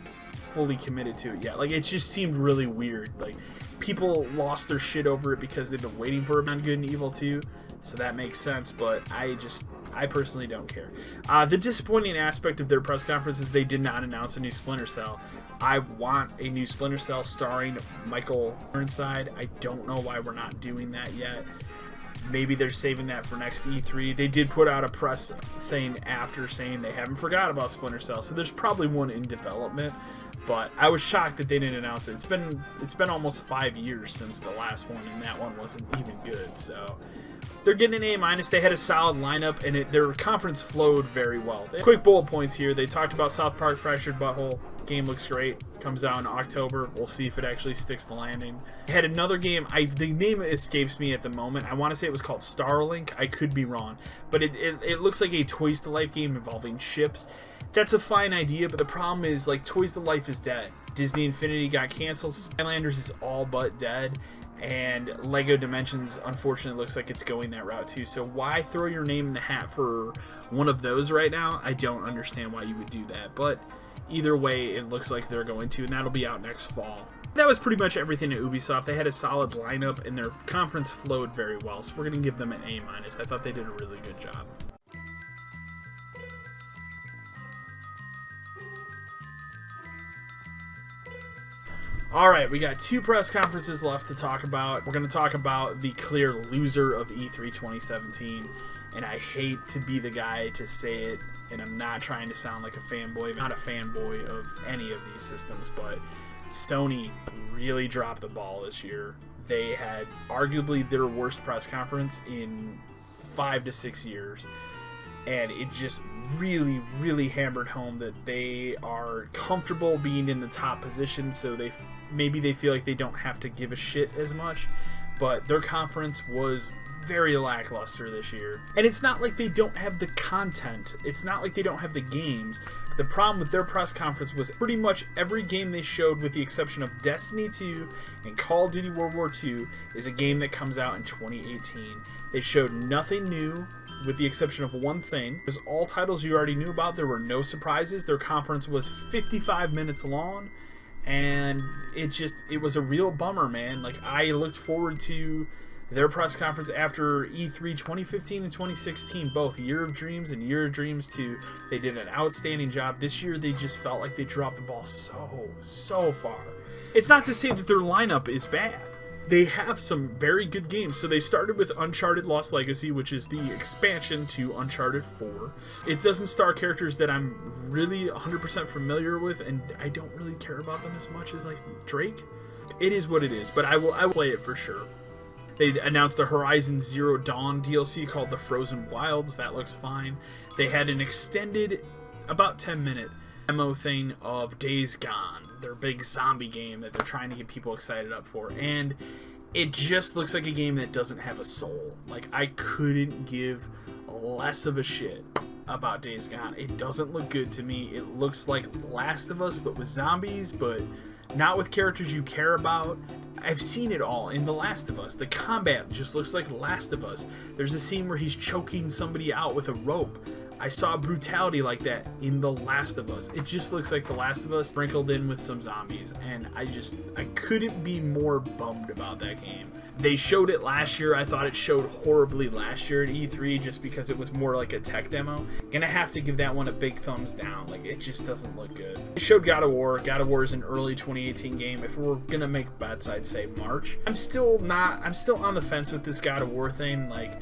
fully committed to it yet. Like, it just seemed really weird. Like, people lost their shit over it because they've been waiting for Beyond Good and Evil 2, so that makes sense, but I personally don't care. The disappointing aspect of their press conference is they did not announce a new Splinter Cell. I want a new Splinter Cell starring Michael Ironside. I don't know why we're not doing that yet. Maybe they're saving that for next E3. They did put out a press thing after saying they haven't forgot about Splinter Cell, so there's probably one in development. But I was shocked that they didn't announce it. It's been almost 5 years since the last one, and that one wasn't even good. So they're getting an A-. They had a solid lineup, and their conference flowed very well. Quick bullet points here. They talked about South Park Fractured Butthole. Game looks great. Comes out in October. We'll see if it actually sticks the landing. They had another game. The name escapes me at the moment. I want to say it was called Starlink. I could be wrong. But it looks like a Toys to Life game involving ships. That's a fine idea, but the problem is, like, Toys to Life is dead. Disney Infinity got canceled. Skylanders is all but dead. And LEGO Dimensions, unfortunately, looks like it's going that route too. So why throw your name in the hat for one of those right now? I don't understand why you would do that. But either way, it looks like they're going to, and that'll be out next fall. That was pretty much everything at Ubisoft. They had a solid lineup, and their conference flowed very well. So we're going to give them an A-. I thought they did a really good job. Alright, we got 2 press conferences left to talk about. We're going to talk about the clear loser of E3 2017. And I hate to be the guy to say it, and I'm not trying to sound like a fanboy. I'm not a fanboy of any of these systems, but Sony really dropped the ball this year. They had arguably their worst press conference in 5 to 6 years. And it just really, really hammered home that they are comfortable being in the top position, so maybe they feel like they don't have to give a shit as much. But their conference was very lackluster this year. And it's not like they don't have the content. It's not like they don't have the games. The problem with their press conference was pretty much every game they showed, with the exception of Destiny 2 and Call of Duty World War II, is a game that comes out in 2018. They showed nothing new, with the exception of one thing. It was all titles you already knew about. There were no surprises. Their conference was 55 minutes long, and it was a real bummer, man. Like, I looked forward to their press conference after E3 2015 and 2016, both Year of Dreams and Year of Dreams 2. They did an outstanding job. This year, they just felt like they dropped the ball so far. It's not to say that their lineup is bad. They have some very good games. So they started with Uncharted Lost Legacy, which is the expansion to Uncharted 4. It doesn't star characters that I'm really 100% familiar with, and I don't really care about them as much as, like, Drake. It is what it is, but I will play it for sure. They announced a Horizon Zero Dawn DLC called The Frozen Wilds. That looks fine. They had an extended, about 10-minute demo thing of Days Gone, their big zombie game that they're trying to get people excited up for. And it just looks like a game that doesn't have a soul. Like, I couldn't give less of a shit about Days Gone. It doesn't look good to me. It looks like Last of Us, but with zombies, but not with characters you care about. I've seen it all in The Last of Us. The combat just looks like Last of Us. There's a scene where he's choking somebody out with a rope. I saw brutality like that in The Last of Us. It just looks like The Last of Us sprinkled in with some zombies, and I couldn't be more bummed about that game. They showed it last year. I thought it showed horribly last year at E3 just because it was more like a tech demo. Gonna have to give that one a big thumbs down. Like, it just doesn't look good. They showed God of War. God of War is an early 2018 game. If we're gonna make bets, I'd say March. I'm still on the fence with this God of War thing. Like,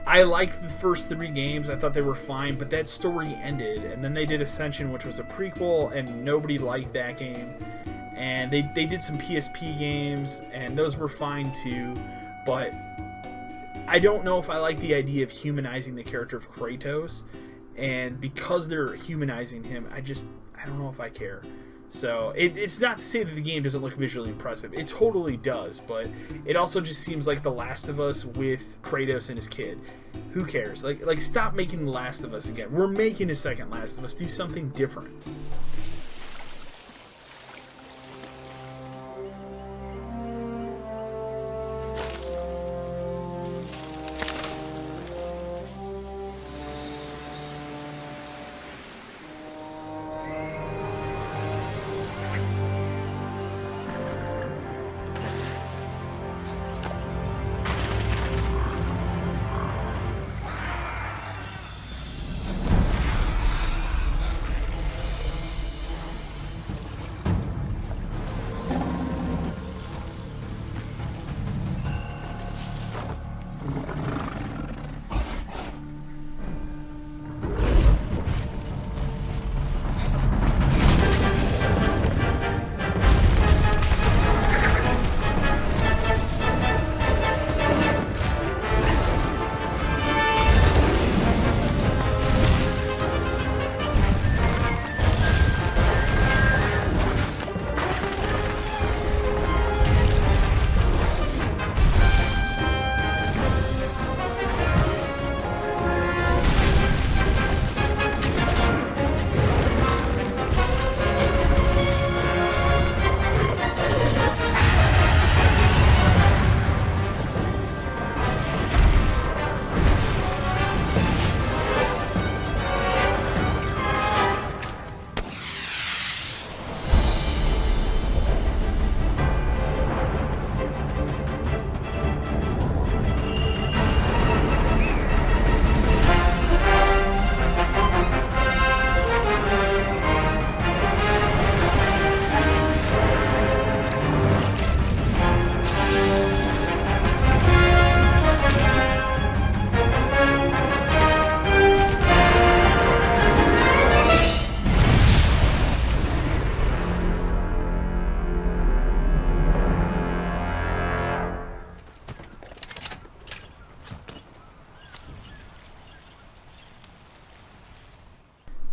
I liked the first 3 games. I thought they were fine, but that story ended, and then they did Ascension, which was a prequel, and nobody liked that game. And they did some PSP games, and those were fine too, but I don't know if I like the idea of humanizing the character of Kratos, and because they're humanizing him, I don't know if I care. So it's not to say that the game doesn't look visually impressive. It totally does, but it also just seems like The Last of Us with Kratos and his kid. Who cares? Like stop making The Last of Us again. We're making a second Last of Us. Do something different.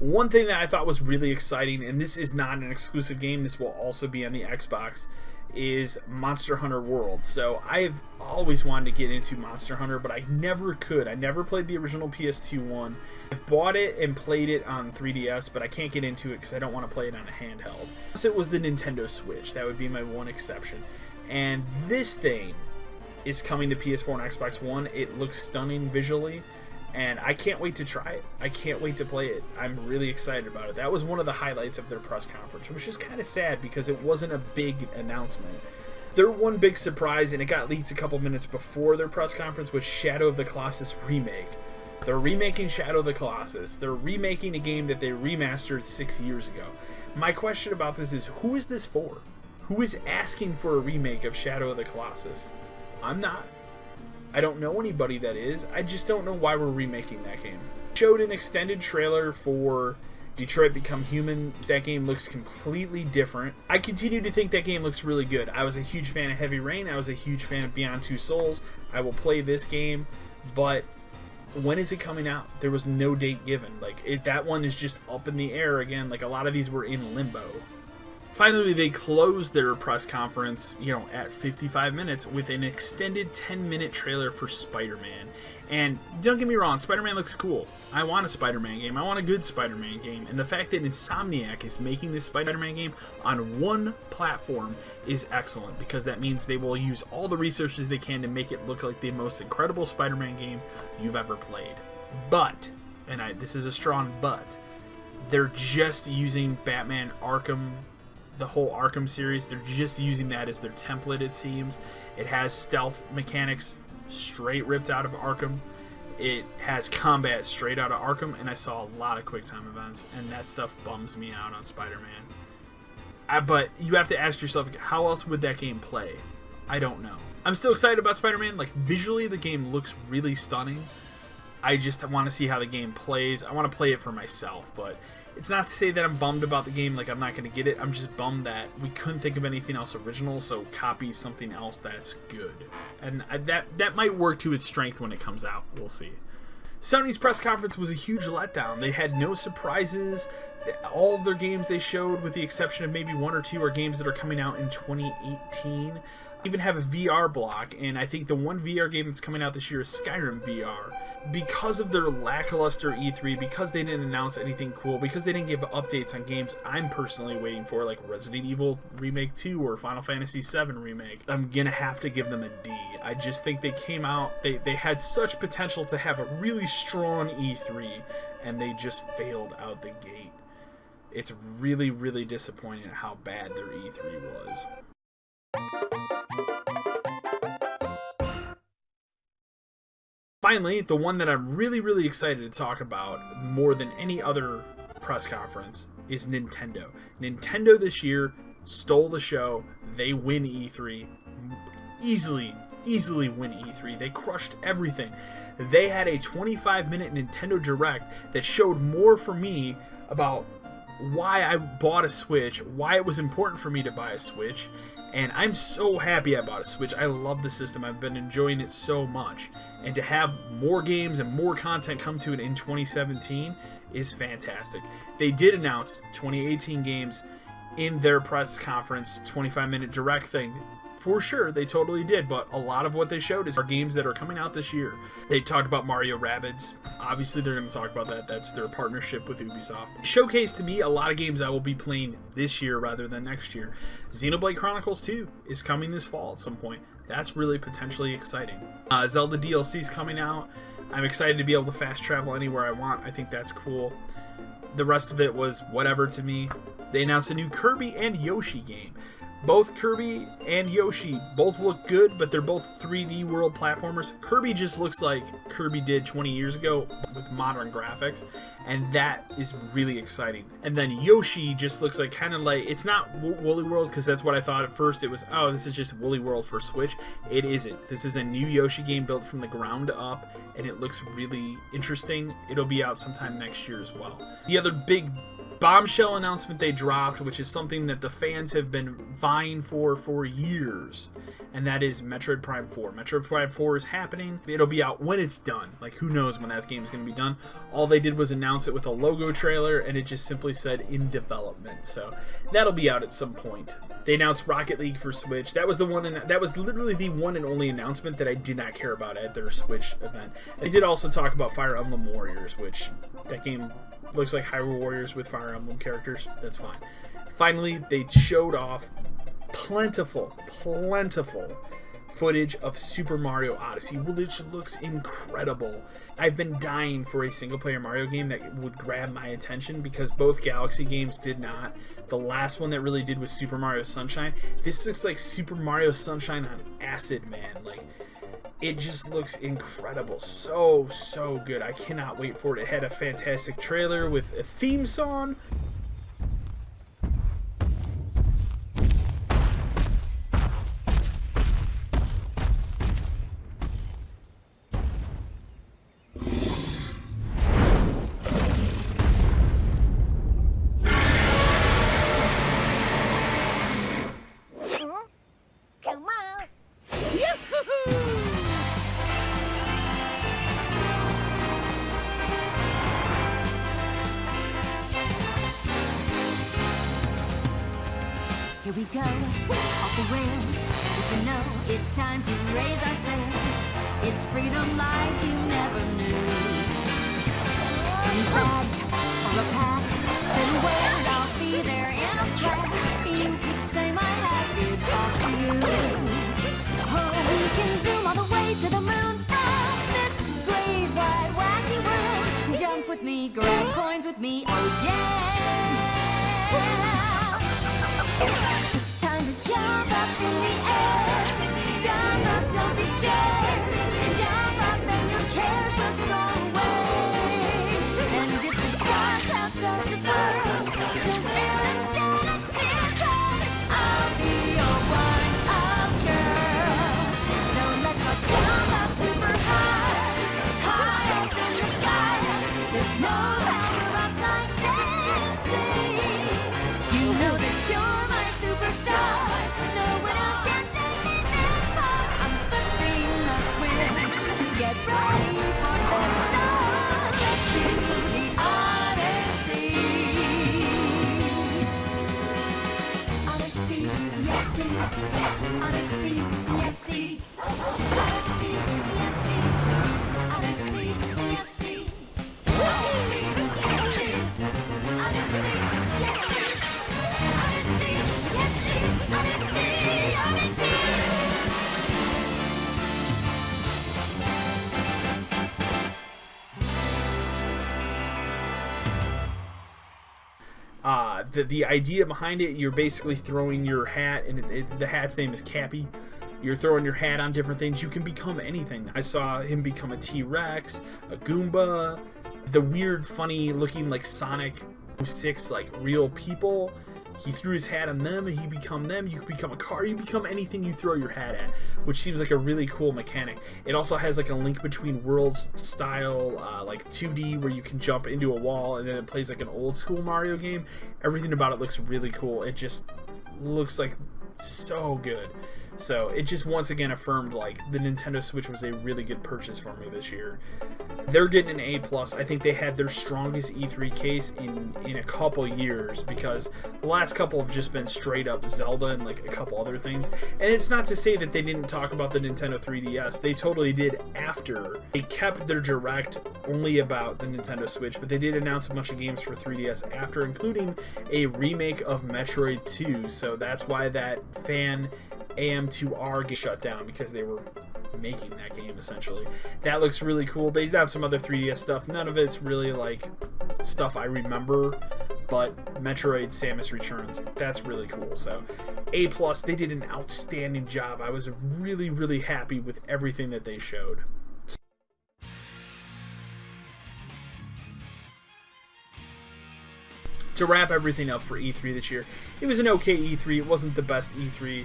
One thing that I thought was really exciting, and this is not an exclusive game, this will also be on the Xbox, is Monster Hunter World. So I've always wanted to get into Monster Hunter, but I never could. I never played the original PS2 one. I bought it and played it on 3DS, but I can't get into it because I don't want to play it on a handheld. Unless it was the Nintendo Switch. That would be my one exception. And this thing is coming to PS4 and Xbox One. It looks stunning visually, and I can't wait to try it. I can't wait to play it. I'm really excited about it. That was one of the highlights of their press conference, which is kind of sad because it wasn't a big announcement. Their one big surprise, and it got leaked a couple minutes before their press conference, was Shadow of the Colossus Remake. They're remaking Shadow of the Colossus. They're remaking a game that they remastered 6 years ago. My question about this is, who is this for? Who is asking for a remake of Shadow of the Colossus? I'm not. I don't know anybody that is. I just don't know why we're remaking that game. Showed an extended trailer for Detroit Become Human. That game looks completely different. I continue to think that game looks really good. I was a huge fan of Heavy Rain. I was a huge fan of Beyond Two Souls. I will play this game, but when is it coming out? There was no date given. Like, that one is just up in the air again. Like, a lot of these were in limbo. Finally, they closed their press conference, at 55 minutes with an extended 10-minute trailer for Spider-Man. And don't get me wrong, Spider-Man looks cool. I want a Spider-Man game. I want a good Spider-Man game. And the fact that Insomniac is making this Spider-Man game on one platform is excellent, because that means they will use all the resources they can to make it look like the most incredible Spider-Man game you've ever played. But, and this is a strong but, they're just using Batman Arkham, the whole Arkham series. They're just using that as their template, it seems. It has stealth mechanics straight ripped out of Arkham. It has combat straight out of Arkham, and I saw a lot of QuickTime events, and that stuff bums me out on Spider-Man. But you have to ask yourself, how else would that game play? I don't know. I'm still excited about Spider-Man. Like, visually, the game looks really stunning. I just want to see how the game plays. I want to play it for myself, but it's not to say that I'm bummed about the game, like I'm not going to get it. I'm just bummed that we couldn't think of anything else original, so copy something else that's good. And that might work to its strength when it comes out. We'll see. Sony's press conference was a huge letdown. They had no surprises. All of their games they showed, with the exception of maybe one or two, are games that are coming out in 2018. Even have a VR block, and I think the one VR game that's coming out this year is Skyrim VR. Because of their lackluster E3, because they didn't announce anything cool, because they didn't give updates on games I'm personally waiting for, like Resident Evil Remake 2 or Final Fantasy VII Remake, I'm gonna have to give them a D. I just think they came out, they had such potential to have a really strong E3, and they just failed out the gate. It's really, really disappointing how bad their E3 was. Finally, the one that I'm really, really excited to talk about more than any other press conference is Nintendo. Nintendo this year stole the show. They win E3. Easily win E3. They crushed everything. They had a 25-minute Nintendo Direct that showed more for me about why I bought a Switch, why it was important for me to buy a Switch, and I'm so happy I bought a Switch. I love the system. I've been enjoying it so much. And to have more games and more content come to it in 2017 is fantastic. They did announce 2018 games in their press conference 25-minute Direct thing. For sure, they totally did, but a lot of what they showed are games that are coming out this year. They talked about Mario Rabbids. Obviously, they're going to talk about that. That's their partnership with Ubisoft. Showcased to me a lot of games I will be playing this year rather than next year. Xenoblade Chronicles 2 is coming this fall at some point. That's really potentially exciting. Zelda DLC is coming out. I'm excited to be able to fast travel anywhere I want. I think that's cool. The rest of it was whatever to me. They announced a new Kirby and Yoshi game. Both Kirby and Yoshi both look good, but they're both 3D world platformers. Kirby just looks like Kirby did 20 years ago with modern graphics, and that is really exciting. And then Yoshi just looks like kind of like, it's not Woolly World, because that's what I thought at first. It was, oh, this is just Woolly World for Switch. It isn't. This is a new Yoshi game built from the ground up, and it looks really interesting. It'll be out sometime next year as well. The other big bombshell announcement they dropped, which is something that the fans have been vying for years, and that is Metroid Prime 4. Metroid Prime 4 is happening. It'll be out when it's done. Like, who knows when that game is going to be done. All they did was announce it with a logo trailer, and it just simply said in development. So that'll be out at some point. They announced Rocket League for Switch. That was the one, and that was literally the one and only announcement that I did not care about at their Switch event. They did also talk about Fire Emblem Warriors, which that game looks like Hyrule Warriors with Fire Emblem characters. That's fine. Finally, they showed off plentiful footage of Super Mario Odyssey, which looks incredible. I've been dying for a single-player Mario game that would grab my attention because both Galaxy games did not. The last one that really did was Super Mario Sunshine. This looks like Super Mario Sunshine on acid, man. Like, it just looks incredible. So good. I cannot wait for it. It had a fantastic trailer with a theme song. Come on! Here we go, off the rails. But you know it's time to raise our sails. It's freedom like you never knew. 20 flags or a pass. Said where I'll be there in a flash. You could say my hat is off to you. Oh, we can zoom all the way to the moon. Oh, this great wide wacky world. Jump with me, grab coins with me. Oh yeah. It's time to jump up in the air. Jump up, don't be scared. Jump up and your cares will soar away. And if the dark clouds are just words, don't fear and shed a tear, 'cause I'll be your one-up girl. So let's all jump up super high, high up in the sky. There's no power up like dancing. You know that you're my superstar. No one else can take me this far. I'm flipping the switch. Get ready for this song. Let's do the Odyssey. Odyssey, yes, Odyssey, yes, Odyssey, yes, Odyssey, yes, Odyssey, Odyssey, yes, the idea behind it, you're basically throwing your hat, and the hat's name is Cappy. You're throwing your hat on different things. You can become anything. I saw him become a T-Rex, a Goomba, the weird, funny looking like Sonic 06 like real people. He threw his hat on them and he become them. You can become a car. You become anything you throw your hat at, which seems like a really cool mechanic. It also has like a Link Between Worlds style like 2D where you can jump into a wall, and then it plays like an old school Mario game. Everything about it looks really cool. It just looks like so good. So it just once again affirmed like the Nintendo Switch was a really good purchase for me this year. They're getting an A+. I think they had their strongest E3 case in a couple years, because the last couple have just been straight up Zelda and like a couple other things. And it's not to say that they didn't talk about the Nintendo 3DS. They totally did after. They kept their direct only about the Nintendo Switch, but they did announce a bunch of games for 3DS after, including a remake of Metroid 2. So that's why that fan AM2R get shut down, because they were making that game essentially. That looks really cool. They did some other 3DS stuff. None of it's really like stuff I remember, but Metroid Samus Returns, that's really cool. So A+, they did an outstanding job. I was really happy with everything that they showed. To wrap everything up for E3 this year, it was an okay E3. It wasn't the best E3.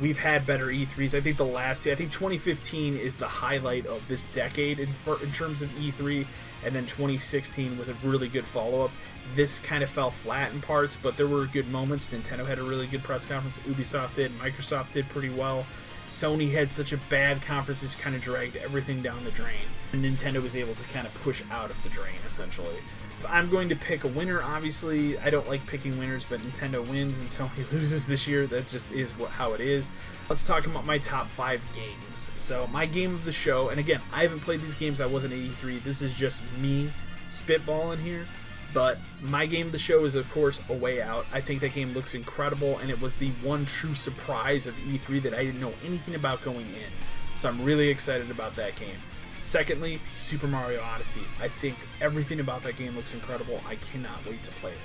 We've had better E3s. I think the last two, I think 2015 is the highlight of this decade in terms of E3. and then 2016 was a really good follow-up. This kind of fell flat in parts, but there were good moments. Nintendo had a really good press conference. Ubisoft did. Microsoft did pretty well. Sony had such a bad conference, it's kind of dragged everything down the drain. And Nintendo was able to kind of push out of the drain, essentially. If I'm going to pick a winner, obviously, I don't like picking winners, but Nintendo wins and Sony loses this year. That just is how it is. Let's talk about my top 5 games. So, my game of the show, and again, I haven't played these games, I wasn't 83. This is just me spitballing here. But my game of the show is, of course, A Way Out. I think that game looks incredible, and it was the one true surprise of E3 that I didn't know anything about going in. So I'm really excited about that game. Secondly, Super Mario Odyssey. I think everything about that game looks incredible. I cannot wait to play it.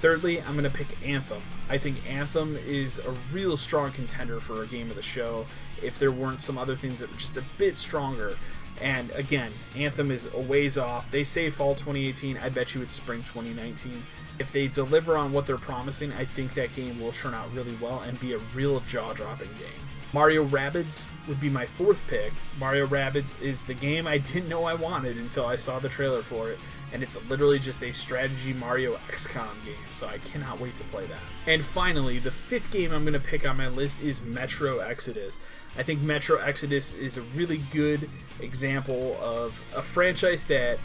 Thirdly, I'm going to pick Anthem. I think Anthem is a real strong contender for a game of the show if there weren't some other things that were just a bit stronger. And again, Anthem is a ways off. They say fall 2018. I bet you it's spring 2019. If they deliver on what they're promising, I think that game will turn out really well and be a real jaw-dropping game. Mario Rabbids would be my 4th pick. Mario Rabbids is the game I didn't know I wanted until I saw the trailer for it. And it's literally just a strategy Mario XCOM game, so I cannot wait to play that. And finally, the 5th game I'm going to pick on my list is Metro Exodus. I think Metro Exodus is a really good example of a franchise that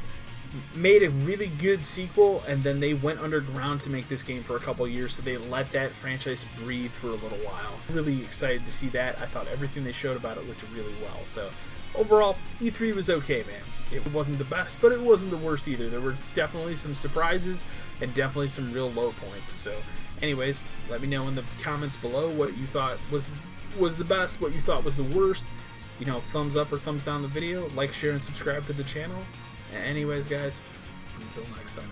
made a really good sequel, and then they went underground to make this game for a couple years, so they let that franchise breathe for a little while. Really excited to see that. I thought everything they showed about it looked really well. So overall, E3 was okay, man. It wasn't the best, but it wasn't the worst either. There were definitely some surprises and definitely some real low points. So anyways, let me know in the comments below what you thought was the best, what you thought was the worst. You know, thumbs up or thumbs down the video, like, share, and subscribe to the channel. Anyways, guys, until next time.